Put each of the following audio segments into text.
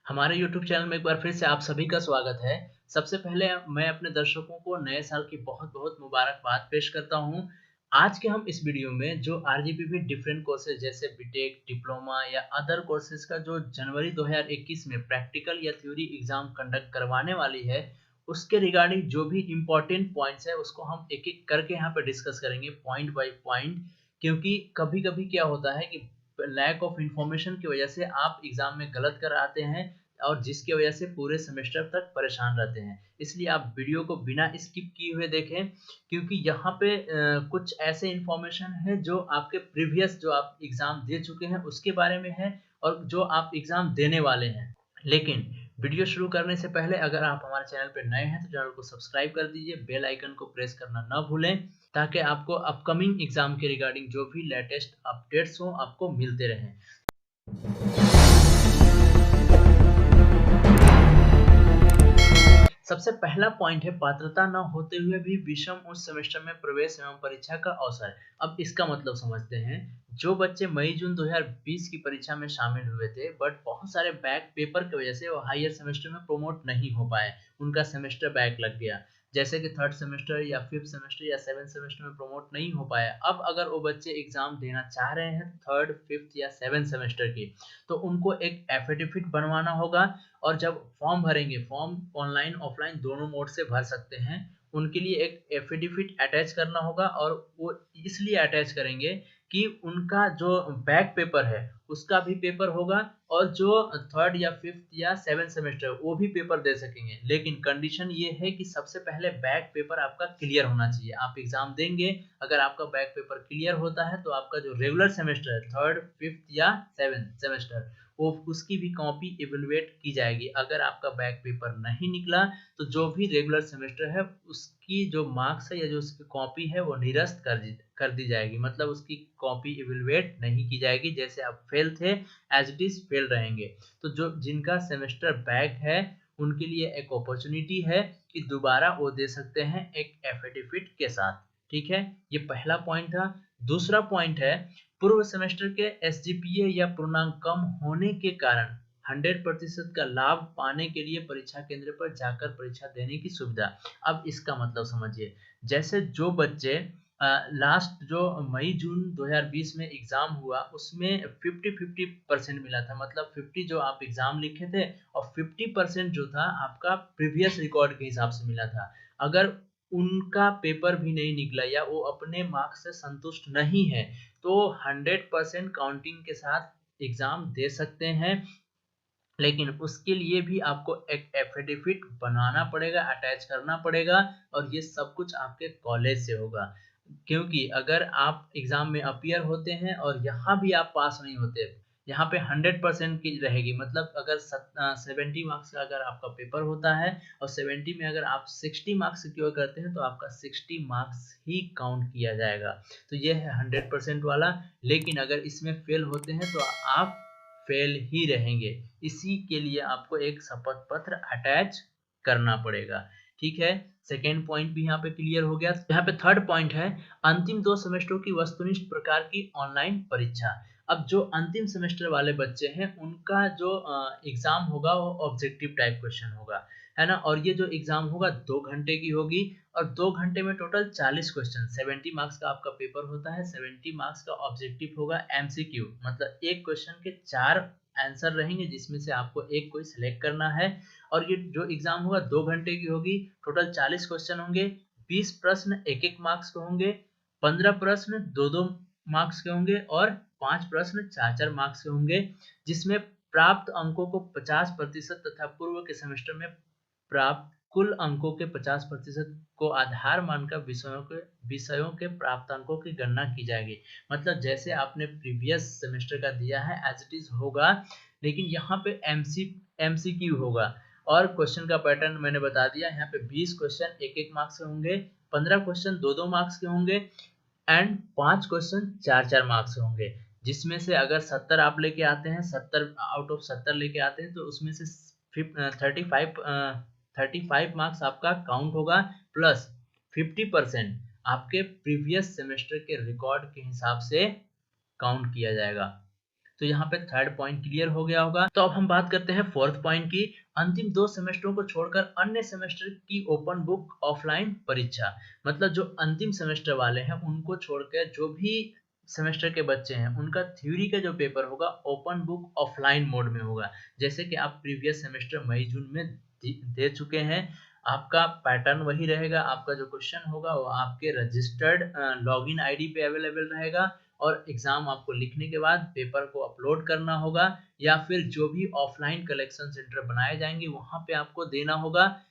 हमारे YouTube channel में एक बार फिर से आप सभी का स्वागत है। सबसे पहले मैं अपने दर्शकों को नए साल की बहुत-बहुत मुबारकबाद पेश करता हूँ। आज के हम इस वीडियो में जो आरजीपीवी डिफरेंट कोर्सेज जैसे बीटेक, डिप्लोमा या अदर कोर्सेज का जो जनवरी 2021 में प्रैक्टिकल या थ्योरी एग्जाम कंडक्ट करवाने वाली है, उसके रिगार्डिंग जो भी इम्पोर्टेंट पॉइंट्स है उसको हम एक-एक करके यहाँ पे डिस्कस करेंगे पॉइंट बाय पॉइंट। क्योंकि कभी-कभी क्या होता है कि लैक ऑफ इन्फॉर्मेशन की वजह से आप एग्जाम में गलत कर आते हैं और जिसकी वजह से पूरे सेमेस्टर तक परेशान रहते हैं। इसलिए आप वीडियो को बिना स्किप किए हुए देखें, क्योंकि यहाँ पे कुछ ऐसे इन्फॉर्मेशन है जो आपके प्रीवियस जो आप एग्ज़ाम दे चुके हैं उसके बारे में है और जो आप एग्ज़ाम देने वाले हैं। लेकिन वीडियो शुरू करने से पहले अगर आप हमारे चैनल पर नए हैं तो चैनल को सब्सक्राइब कर दीजिए, बेल आइकन को प्रेस करना ना भूलें ताकि आपको अपकमिंग एग्ज़ाम के रिगार्डिंग जो भी लेटेस्ट अपडेट्स हों आपको मिलते रहें। सबसे पहला पॉइंट है पात्रता न होते हुए भी विषम उच्च सेमेस्टर में प्रवेश एवं परीक्षा का अवसर। अब इसका मतलब समझते हैं। जो बच्चे मई जून 2020 की परीक्षा में शामिल हुए थे बट बहुत सारे बैक पेपर की वजह से वो हायर सेमेस्टर में प्रमोट नहीं हो पाए, उनका सेमेस्टर बैक लग गया, जैसे कि थर्ड सेमेस्टर या फिफ्थ सेमेस्टर या सेवेंथ सेमेस्टर में प्रमोट नहीं हो पाया। अब अगर वो बच्चे एग्जाम देना चाह रहे हैं थर्ड, फिफ्थ या सेवेंथ सेमेस्टर की, तो उनको एक एफिडेविट बनवाना होगा और जब फॉर्म भरेंगे, फॉर्म ऑनलाइन ऑफलाइन दोनों मोड से भर सकते हैं, उनके लिए एक एफिडेविट अटैच करना होगा और वो इसलिए अटैच करेंगे कि उनका जो बैक पेपर है उसका भी पेपर होगा और जो थर्ड या फिफ्थ या सेवेंथ सेमेस्टर वो भी पेपर दे सकेंगे। लेकिन कंडीशन ये है कि सबसे पहले बैक पेपर आपका क्लियर होना चाहिए। आप एग्जाम देंगे, अगर आपका बैक पेपर क्लियर होता है तो आपका जो रेगुलर सेमेस्टर है थर्ड, फिफ्थ या सेवेंथ सेमेस्टर, वो उसकी भी कॉपी इवेलुएट की जाएगी। अगर आपका बैक पेपर नहीं निकला तो जो भी रेगुलर सेमेस्टर है उसकी जो मार्क्स है या जो उसकी कॉपी है वो निरस्त कर दी जाएगी, मतलब उसकी कॉपी इवेलुएट नहीं की जाएगी। जैसे आप फेल थे एज इट इज फेल रहेंगे। तो जो जिनका सेमेस्टर बैक है उनके लिए एक अपॉर्चुनिटी है कि दोबारा वो दे सकते हैं एक एफिडेविट के साथ। ठीक है, ये पहला पॉइंट था। दूसरा पॉइंट है पूर्व सेमेस्टर के एसजीपीए या पूर्णांक कम होने के कारण 100% का लाभ पाने के लिए परीक्षा केंद्र पर जाकर परीक्षा देने की सुविधा। अब इसका मतलब समझिए, जैसे जो बच्चे लास्ट जो मई जून 2020 में एग्जाम हुआ उसमें 50-50% मिला था, मतलब 50 जो आप एग्जाम लिखे थे और 50% जो था आपका प्रीवियस रिकॉर्ड के हिसाब से मिला था। अगर उनका पेपर भी नहीं निकला या वो अपने मार्क्स से संतुष्ट नहीं है तो 100% काउंटिंग के साथ एग्जाम दे सकते हैं। लेकिन उसके लिए भी आपको एक एफिडेविट बनाना पड़ेगा, अटैच करना पड़ेगा और ये सब कुछ आपके कॉलेज से होगा। क्योंकि अगर आप एग्जाम में अपीयर होते हैं और यहाँ भी आप पास नहीं होते, यहाँ पे 100% की रहेगी, मतलब अगर 70 मार्क्स का अगर आपका पेपर होता है और 70 में अगर आप 60 मार्क्स सिक्योर करते हैं तो आपका 60 मार्क्स ही काउंट किया जाएगा। तो ये है 100% वाला। लेकिन अगर इसमें फेल होते हैं तो आप फेल ही रहेंगे। इसी के लिए आपको एक शपथ पत्र अटैच करना पड़ेगा। ठीक है, सेकेंड पॉइंट भी यहाँ पे क्लियर हो गया। यहाँ पे थर्ड पॉइंट है अंतिम 2 सेमेस्टरों की वस्तुनिष्ठ प्रकार की ऑनलाइन परीक्षा। अब जो अंतिम सेमेस्टर वाले बच्चे हैं उनका जो एग्जाम होगा वो ऑब्जेक्टिव टाइप क्वेश्चन होगा, है ना। और ये जो एग्जाम होगा 2 घंटे की होगी और 2 घंटे में टोटल 40 क्वेश्चन, 70 मार्क्स का आपका पेपर होता है, 70 मार्क्स का ऑब्जेक्टिव होगा एमसीक्यू, मतलब एक क्वेश्चन के 4 आंसर रहेंगे जिसमें से आपको एक कोई सिलेक्ट करना है। और ये जो एग्जाम होगा 2 घंटे की होगी, टोटल 40 क्वेश्चन होंगे, 20 प्रश्न एक एक मार्क्स के होंगे, 15 प्रश्न 2-2 मार्क्स के होंगे और 5 प्रश्न 4-4 मार्क्स के होंगे, जिसमें प्राप्त अंकों को 50% तथा पूर्व के सेमेस्टर में प्राप्त कुल अंकों के 50% को आधार मानकर विषयों के प्राप्त अंकों की गणना की जाएगी। मतलब जैसे आपने प्रीवियस सेमेस्टर का दिया है एज इट इज होगा, लेकिन यहाँ पे एमसीक्यू होगा। और क्वेश्चन का पैटर्न मैंने बता दिया, यहाँ पे 20 क्वेश्चन एक एक मार्क्स के होंगे, 15 क्वेश्चन 2-2 मार्क्स के होंगे एंड 5 क्वेश्चन 4-4 मार्क्स के होंगे। जिसमें से अगर 70 आप लेके आते हैं, 70 आउट ऑफ 70 लेके आते हैं तो उसमें से 35 मार्क्स आपका काउंट होगा प्लस 50% आपके प्रीवियस सेमेस्टर के रिकॉर्ड के हिसाब से काउंट किया जाएगा। तो यहाँ पे थर्ड पॉइंट क्लियर हो गया होगा। तो अब हम बात करते हैं फोर्थ पॉइंट की, अंतिम 2 सेमेस्टरों को छोड़कर अन्य सेमेस्टर की ओपन बुक ऑफलाइन परीक्षा। मतलब जो अंतिम सेमेस्टर वाले हैं उनको छोड़कर जो भी सेमेस्टर के बच्चे हैं उनका थ्योरी का जो पेपर होगा ओपन बुक ऑफलाइन मोड में होगा। जैसे कि आप प्रीवियस सेमेस्टर मई जून में दे चुके हैं, आपका पैटर्न वही रहेगा। आपका जो क्वेश्चन होगा वो आपके रजिस्टर्ड लॉगिन आईडी पे अवेलेबल रहेगा और एग्जाम आपको लिखने के बाद पेपर को अपलोड करना होगा या फिर जो भी ऑफलाइन कलेक्शन सेंटर बनाए जाएंगे वहां पे आपको देना होगा।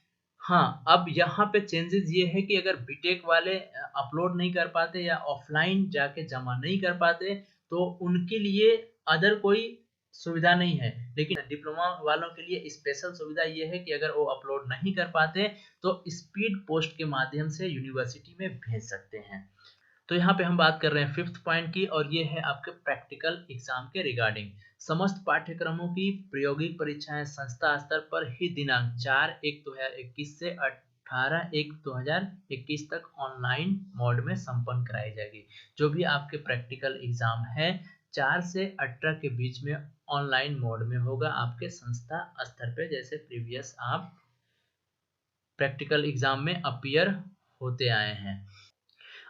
हाँ, अब यहाँ पे चेंजेस ये है कि अगर बीटेक वाले अपलोड नहीं कर पाते या ऑफलाइन जाके जमा नहीं कर पाते तो उनके लिए अदर कोई सुविधा नहीं है, लेकिन डिप्लोमा वालों के लिए स्पेशल सुविधा ये है कि अगर वो अपलोड नहीं कर पाते तो स्पीड पोस्ट के माध्यम से यूनिवर्सिटी में भेज सकते हैं। तो यहाँ पे हम बात कर रहे हैं फिफ्थ पॉइंट की और ये है आपके प्रैक्टिकल एग्जाम के रिगार्डिंग। समस्त पाठ्यक्रमों की प्रायोगिक परीक्षाएं संस्था स्तर पर ही दिनांक 4/1/2021 से 18/1/2021 तक ऑनलाइन मोड में संपन्न कराई जाएगी। जो भी आपके प्रैक्टिकल एग्जाम है 4 से 18 के बीच में ऑनलाइन मोड में होगा आपके संस्था स्तर पे, जैसे प्रीवियस आप प्रैक्टिकल एग्जाम में अपीयर होते आए हैं।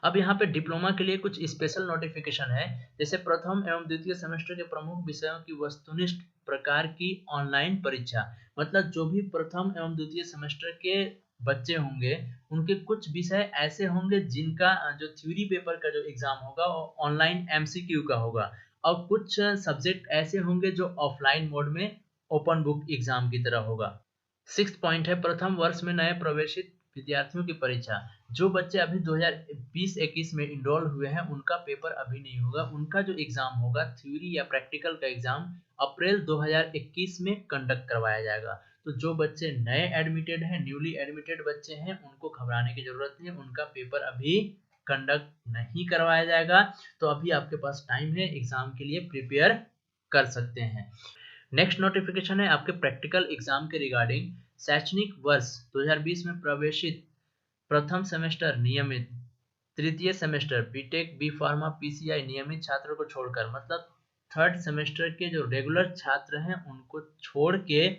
अब यहाँ पे डिप्लोमा के लिए कुछ स्पेशल नोटिफिकेशन है, जैसे प्रथम एवं द्वितीय सेमेस्टर के प्रमुख विषयों की वस्तुनिष्ठ प्रकार की ऑनलाइन परीक्षा। मतलब जो भी प्रथम एवं द्वितीय सेमेस्टर के बच्चे होंगे उनके कुछ विषय ऐसे होंगे जिनका जो थ्योरी पेपर का जो एग्जाम होगा वो ऑनलाइन एमसीक्यू का होगा और कुछ सब्जेक्ट ऐसे होंगे जो ऑफलाइन मोड में ओपन बुक एग्जाम की तरह होगा। सिक्स्थ पॉइंट है प्रथम वर्ष में नए प्रवेशित विद्यार्थियों की परीक्षा। जो बच्चे अभी 2020-21 में इनरोल हुए हैं उनका पेपर अभी नहीं होगा, उनका जो एग्जाम होगा थ्योरी या प्रैक्टिकल का एग्जाम अप्रैल 2021 में कंडक्ट करवाया जाएगा। तो जो बच्चे नए एडमिटेड हैं, न्यूली एडमिटेड बच्चे हैं, उनको घबराने की जरूरत नहीं है, उनका पेपर अभी कंडक्ट नहीं करवाया जाएगा। तो अभी आपके पास टाइम है, एग्जाम के लिए प्रिपेयर कर सकते हैं। नेक्स्ट नोटिफिकेशन है आपके प्रैक्टिकल एग्जाम के रिगार्डिंग। शैक्षणिक वर्ष 2020 में प्रवेशित प्रथम सेमेस्टर नियमित, तृतीय semester BTech, B pharma, PCI नियमित छात्रों को छोड़कर, मतलब थर्ड सेमेस्टर के जो रेगुलर छात्र हैं उनको छोड़ के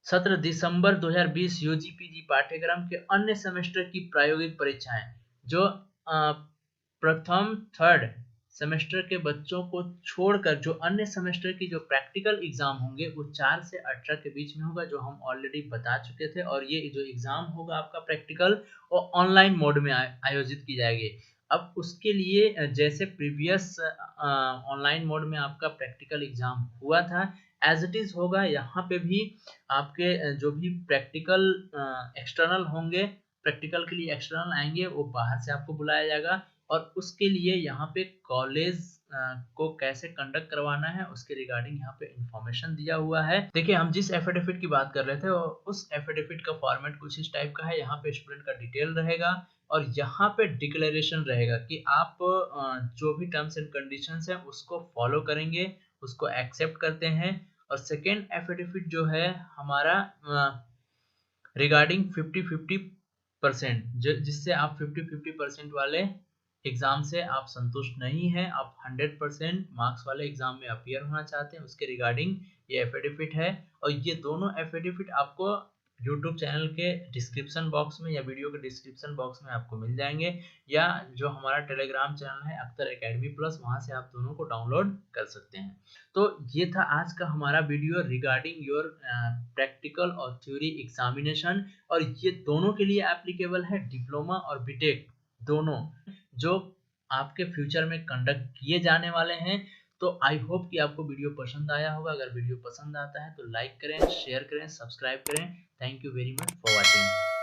17 दिसंबर 2020 यूजीपीजी पाठ्यक्रम के अन्य सेमेस्टर की प्रायोगिक परीक्षाएं। जो प्रथम थर्ड सेमेस्टर के बच्चों को छोड़कर जो अन्य सेमेस्टर की जो प्रैक्टिकल एग्जाम होंगे वो 4 से 18 के बीच में होगा, जो हम ऑलरेडी बता चुके थे। और ये जो एग्जाम होगा आपका प्रैक्टिकल वो ऑनलाइन मोड में आयोजित की जाएगी। अब उसके लिए जैसे प्रीवियस ऑनलाइन मोड में आपका प्रैक्टिकल एग्जाम हुआ था एज इट इज होगा यहाँ पे भी। आपके जो भी प्रैक्टिकल एक्सटर्नल होंगे, प्रैक्टिकल के लिए एक्सटर्नल आएंगे, वो बाहर से आपको बुलाया जाएगा और उसके लिए यहाँ पे कॉलेज को कैसे कंडक्ट करवाना है उसके रिगार्डिंग यहाँ पे इंफॉर्मेशन दिया हुआ है। देखिए हम जिस एफिडेविट की बात कर रहे थे उस एफिडेविट का फॉर्मेट कुछ इस टाइप का है। यहाँ पे स्टूडेंट का डिटेल रहेगा और यहाँ पे डिक्लेरेशन रहेगा कि आप जो भी टर्म्स एंड कंडीशंस हैं उसको फॉलो करेंगे, उसको एक्सेप्ट करते हैं। और सेकेंड एफिडेविट जो है हमारा रिगार्डिंग 50-50%, जिससे आप 50-50% वाले एग्जाम से आप संतुष्ट नहीं है, आप 100% मार्क्स वाले एग्जाम में अपीयर होना चाहते हैं, उसके रिगार्डिंग ये एफिडेविट है। और ये दोनों एफिडेविट आपको यूट्यूब चैनल के डिस्क्रिप्शन बॉक्स में या वीडियो के डिस्क्रिप्शन बॉक्स में आपको मिल जाएंगे, या जो हमारा टेलीग्राम चैनल है अख्तर एकेडमी प्लस, वहां से आप दोनों को डाउनलोड कर सकते हैं। तो ये था आज का हमारा वीडियो रिगार्डिंग योर प्रैक्टिकल और थ्योरी एग्जामिनेशन। और ये दोनों के लिए एप्लीकेबल है, डिप्लोमा और बीटेक दोनों, जो आपके फ्यूचर में कंडक्ट किए जाने वाले हैं। तो आई होप कि आपको वीडियो पसंद आया होगा। अगर वीडियो पसंद आता है तो लाइक करें, शेयर करें, सब्सक्राइब करें। Thank you very much for watching.